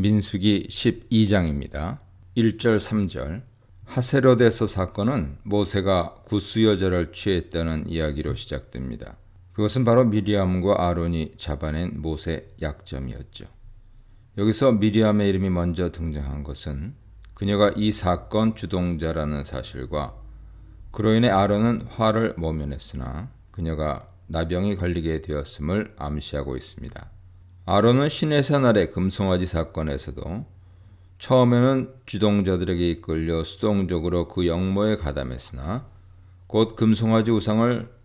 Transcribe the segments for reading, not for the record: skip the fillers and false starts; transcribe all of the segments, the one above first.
민수기 12장입니다. 1절 3절. 하세롯에서 사건은 모세가 구스 여자를 취했다는 이야기로 시작됩니다. 그것은 바로 미리암과 아론이 잡아낸 모세 약점이었죠. 여기서 미리암의 이름이 먼저 등장한 것은 그녀가 이 사건 주동자라는 사실과 그로 인해 아론은 화를 모면했으나 그녀가 나병이 걸리게 되었음을 암시하고 있습니다. 아론은 시내산 아래 금송아지 사건에서도 처음에는 주동자들에게 이끌려 수동적으로 그 역모에 가담했으나 곧 금송아지 우상을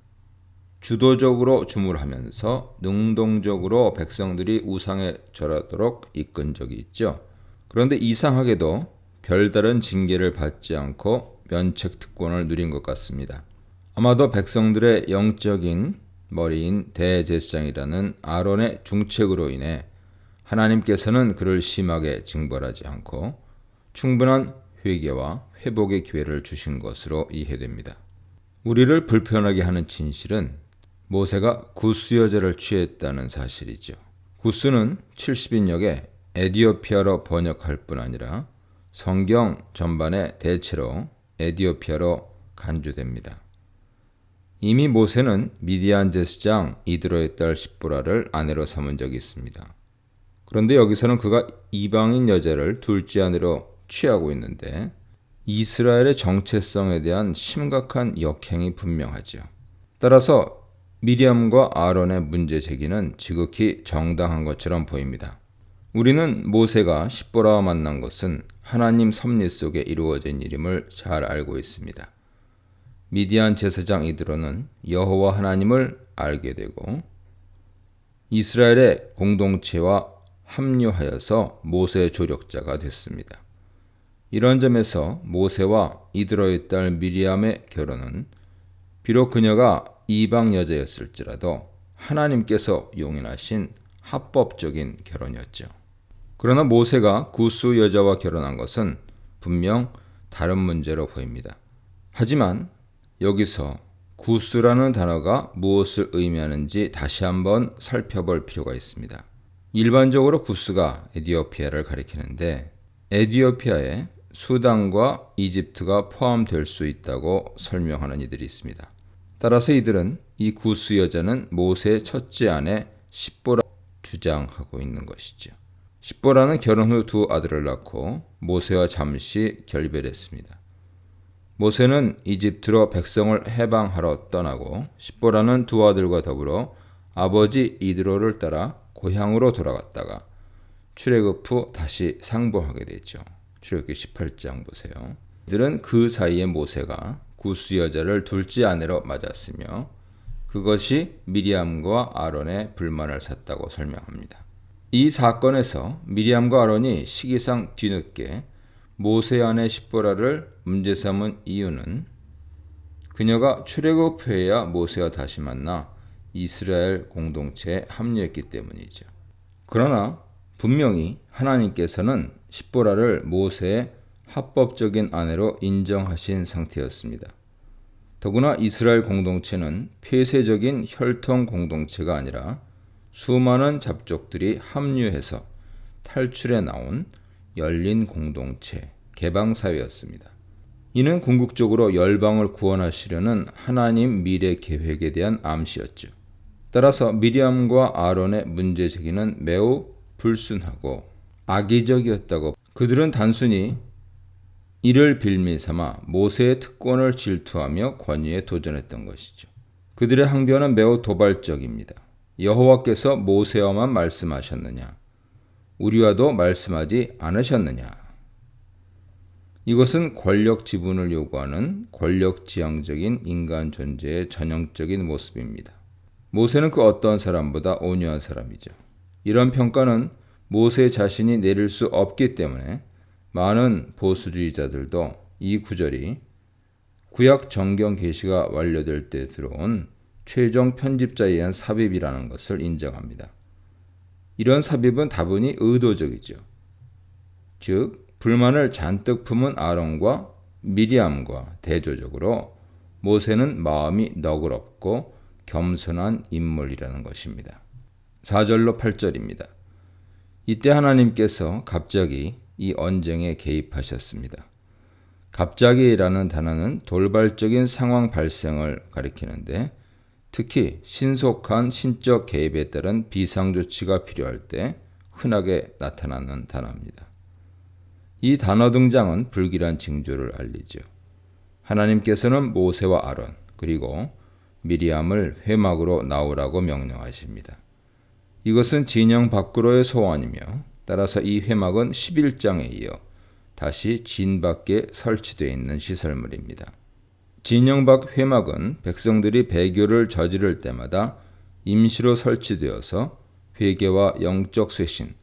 주도적으로 주물하면서 능동적으로 백성들이 우상에 절하도록 이끈 적이 있죠. 그런데 이상하게도 별다른 징계를 받지 않고 면책 특권을 누린 것 같습니다. 아마도 백성들의 영적인 머리인 대제사장이라는 아론의 중책으로 인해 하나님께서는 그를 심하게 징벌하지 않고 충분한 회개와 회복의 기회를 주신 것으로 이해됩니다. 우리를 불편하게 하는 진실은 모세가 구스 여자를 취했다는 사실이죠. 구스는 70인역에 에디오피아로 번역할 뿐 아니라 성경 전반에 대체로 에디오피아로 간주됩니다. 이미 모세는 미디안 제사장 이드로의 딸 십보라를 아내로 삼은 적이 있습니다. 그런데 여기서는 그가 이방인 여자를 둘째 아내로 취하고 있는데 이스라엘의 정체성에 대한 심각한 역행이 분명하죠. 따라서 미리암과 아론의 문제 제기는 지극히 정당한 것처럼 보입니다. 우리는 모세가 십보라와 만난 것은 하나님 섭리 속에 이루어진 일임을 잘 알고 있습니다. 미디안 제사장 이드로는 여호와 하나님을 알게 되고 이스라엘의 공동체와 합류하여서 모세의 조력자가 됐습니다. 이런 점에서 모세와 이드로의 딸 미리암의 결혼은 비록 그녀가 이방 여자였을지라도 하나님께서 용인하신 합법적인 결혼이었죠. 그러나 모세가 구스 여자와 결혼한 것은 분명 다른 문제로 보입니다. 하지만 여기서 구스라는 단어가 무엇을 의미하는지 다시 한번 살펴볼 필요가 있습니다. 일반적으로 구스가 에디오피아를 가리키는데 에디오피아에 수단과 이집트가 포함될 수 있다고 설명하는 이들이 있습니다. 따라서 이들은 이 구스 여자는 모세의 첫째 아내 십보라 주장하고 있는 것이죠. 십보라는 결혼 후 두 아들을 낳고 모세와 잠시 결별했습니다. 모세는 이집트로 백성을 해방하러 떠나고 십보라는 두 아들과 더불어 아버지 이드로를 따라 고향으로 돌아갔다가 출애굽 후 다시 상봉하게 되죠. 출애굽기 18장 보세요. 이들은 그 사이에 모세가 구스 여자를 둘째 아내로 맞았으며 그것이 미리암과 아론의 불만을 샀다고 설명합니다. 이 사건에서 미리암과 아론이 시기상 뒤늦게 모세 아내 십보라를 문제 삼은 이유는 그녀가 출애굽 후에야 모세와 다시 만나 이스라엘 공동체에 합류했기 때문이죠. 그러나 분명히 하나님께서는 십보라를 모세의 합법적인 아내로 인정하신 상태였습니다. 더구나 이스라엘 공동체는 폐쇄적인 혈통 공동체가 아니라 수많은 잡족들이 합류해서 탈출해 나온 열린 공동체, 개방사회였습니다. 이는 궁극적으로 열방을 구원하시려는 하나님 미래 계획에 대한 암시였죠. 따라서 미리암과 아론의 문제 제기는 매우 불순하고 악의적이었다고 그들은 단순히 이를 빌미 삼아 모세의 특권을 질투하며 권위에 도전했던 것이죠. 그들의 항변은 매우 도발적입니다. 여호와께서 모세와만 말씀하셨느냐? 우리와도 말씀하지 않으셨느냐? 이것은 권력 지분을 요구하는 권력지향적인 인간 존재의 전형적인 모습입니다. 모세는 그 어떤 사람보다 온유한 사람이죠. 이런 평가는 모세 자신이 내릴 수 없기 때문에 많은 보수주의자들도 이 구절이 구약 정경 계시가 완료될 때 들어온 최종 편집자에 의한 삽입이라는 것을 인정합니다. 이런 삽입은 다분히 의도적이죠. 즉 불만을 잔뜩 품은 아론과 미리암과 대조적으로 모세는 마음이 너그럽고 겸손한 인물이라는 것입니다. 4절로 8절입니다. 이때 하나님께서 갑자기 이 언쟁에 개입하셨습니다. 갑자기라는 단어는 돌발적인 상황 발생을 가리키는데 특히 신속한 신적 개입에 따른 비상조치가 필요할 때 흔하게 나타나는 단어입니다. 이 단어 등장은 불길한 징조를 알리죠. 하나님께서는 모세와 아론 그리고 미리암을 회막으로 나오라고 명령하십니다. 이것은 진영 밖으로의 소환이며 따라서 이 회막은 11장에 이어 다시 진 밖에 설치되어 있는 시설물입니다. 진영 밖 회막은 백성들이 배교를 저지를 때마다 임시로 설치되어서 회개와 영적 쇄신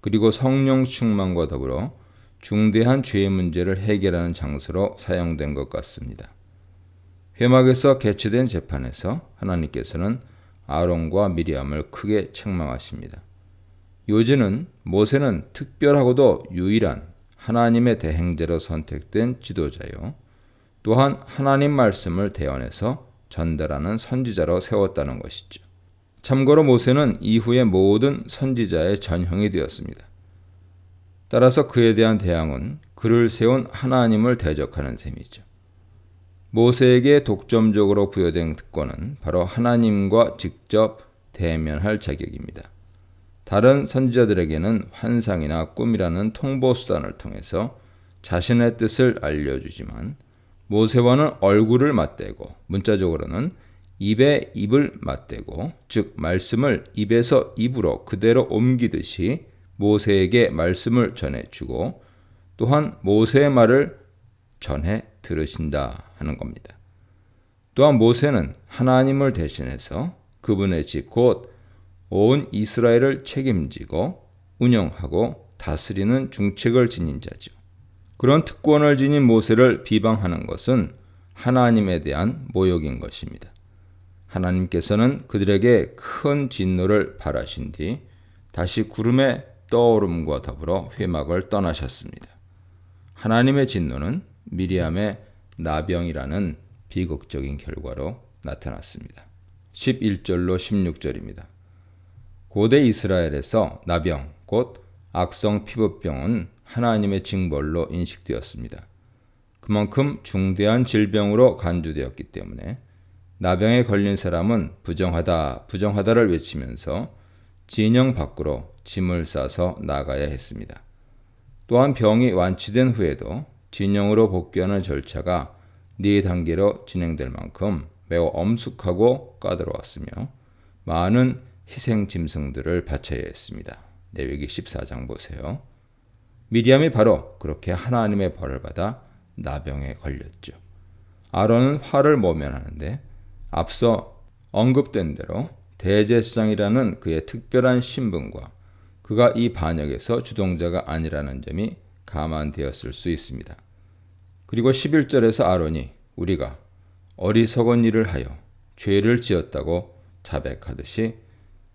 그리고 성령 충만과 더불어 중대한 죄의 문제를 해결하는 장소로 사용된 것 같습니다. 회막에서 개최된 재판에서 하나님께서는 아론과 미리암을 크게 책망하십니다. 요지는 모세는 특별하고도 유일한 하나님의 대행자로 선택된 지도자요. 또한 하나님 말씀을 대언해서 전달하는 선지자로 세웠다는 것이죠. 참고로 모세는 이후의 모든 선지자의 전형이 되었습니다. 따라서 그에 대한 대항은 그를 세운 하나님을 대적하는 셈이죠. 모세에게 독점적으로 부여된 특권은 바로 하나님과 직접 대면할 자격입니다. 다른 선지자들에게는 환상이나 꿈이라는 통보 수단을 통해서 자신의 뜻을 알려주지만 모세와는 얼굴을 맞대고 문자적으로는 입에 입을 맞대고 즉 말씀을 입에서 입으로 그대로 옮기듯이 모세에게 말씀을 전해주고 또한 모세의 말을 전해 들으신다 하는 겁니다. 또한 모세는 하나님을 대신해서 그분의 집 곧 온 이스라엘을 책임지고 운영하고 다스리는 중책을 지닌 자죠. 그런 특권을 지닌 모세를 비방하는 것은 하나님에 대한 모욕인 것입니다. 하나님께서는 그들에게 큰 진노를 발하신 뒤 다시 구름의 떠오름과 더불어 회막을 떠나셨습니다. 하나님의 진노는 미리암의 나병이라는 비극적인 결과로 나타났습니다. 11절로 16절입니다. 고대 이스라엘에서 나병, 곧 악성 피부병은 하나님의 징벌로 인식되었습니다. 그만큼 중대한 질병으로 간주되었기 때문에 나병에 걸린 사람은 부정하다를 외치면서 진영 밖으로 짐을 싸서 나가야 했습니다. 또한 병이 완치된 후에도 진영으로 복귀하는 절차가 4단계로 진행될 만큼 매우 엄숙하고 까다로웠으며 많은 희생 짐승들을 바쳐야 했습니다. 레위기 14장 보세요. 미리암이 바로 그렇게 하나님의 벌을 받아 나병에 걸렸죠. 아론은 화를 모면하는데 앞서 언급된 대로 대제사장이라는 그의 특별한 신분과 그가 이 반역에서 주동자가 아니라는 점이 감안되었을 수 있습니다. 그리고 11절에서 아론이 우리가 어리석은 일을 하여 죄를 지었다고 자백하듯이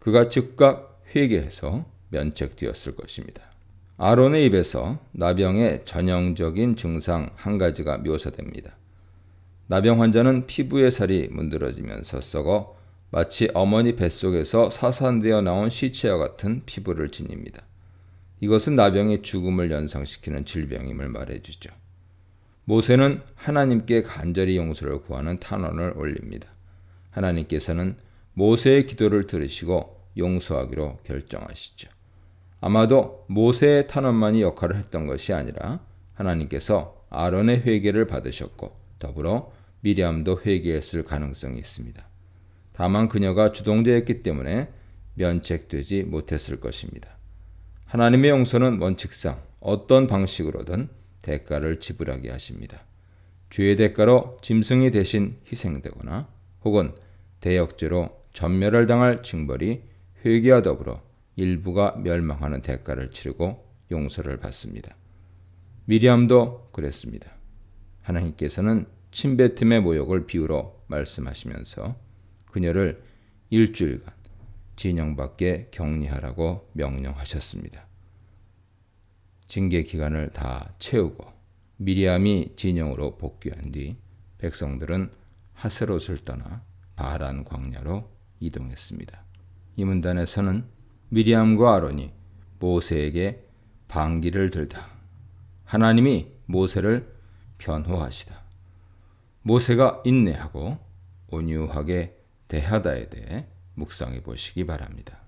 그가 즉각 회개해서 면책되었을 것입니다. 아론의 입에서 나병의 전형적인 증상 한 가지가 묘사됩니다. 나병 환자는 피부의 살이 문드러지면서 썩어 마치 어머니 뱃속에서 사산되어 나온 시체와 같은 피부를 지닙니다. 이것은 나병이 죽음을 연상시키는 질병임을 말해주죠. 모세는 하나님께 간절히 용서를 구하는 탄원을 올립니다. 하나님께서는 모세의 기도를 들으시고 용서하기로 결정하시죠. 아마도 모세의 탄원만이 역할을 했던 것이 아니라 하나님께서 아론의 회개를 받으셨고 더불어 미리암도 회개했을 가능성이 있습니다. 다만 그녀가 주동자였기 때문에 면책되지 못했을 것입니다. 하나님의 용서는 원칙상 어떤 방식으로든 대가를 지불하게 하십니다. 죄의 대가로 짐승이 대신 희생되거나 혹은 대역죄로 전멸을 당할 징벌이 회개와 더불어 일부가 멸망하는 대가를 치르고 용서를 받습니다. 미리암도 그랬습니다. 하나님께서는 침뱉음의 모욕을 비유로 말씀하시면서 그녀를 일주일간 진영 밖에 격리하라고 명령하셨습니다. 징계 기간을 다 채우고 미리암이 진영으로 복귀한 뒤 백성들은 하세롯을 떠나 바란 광야로 이동했습니다. 이 문단에서는 미리암과 아론이 모세에게 방귀를 들다. 하나님이 모세를 변호하시다. 모세가 인내하고 온유하게 대하다에 대해 묵상해 보시기 바랍니다.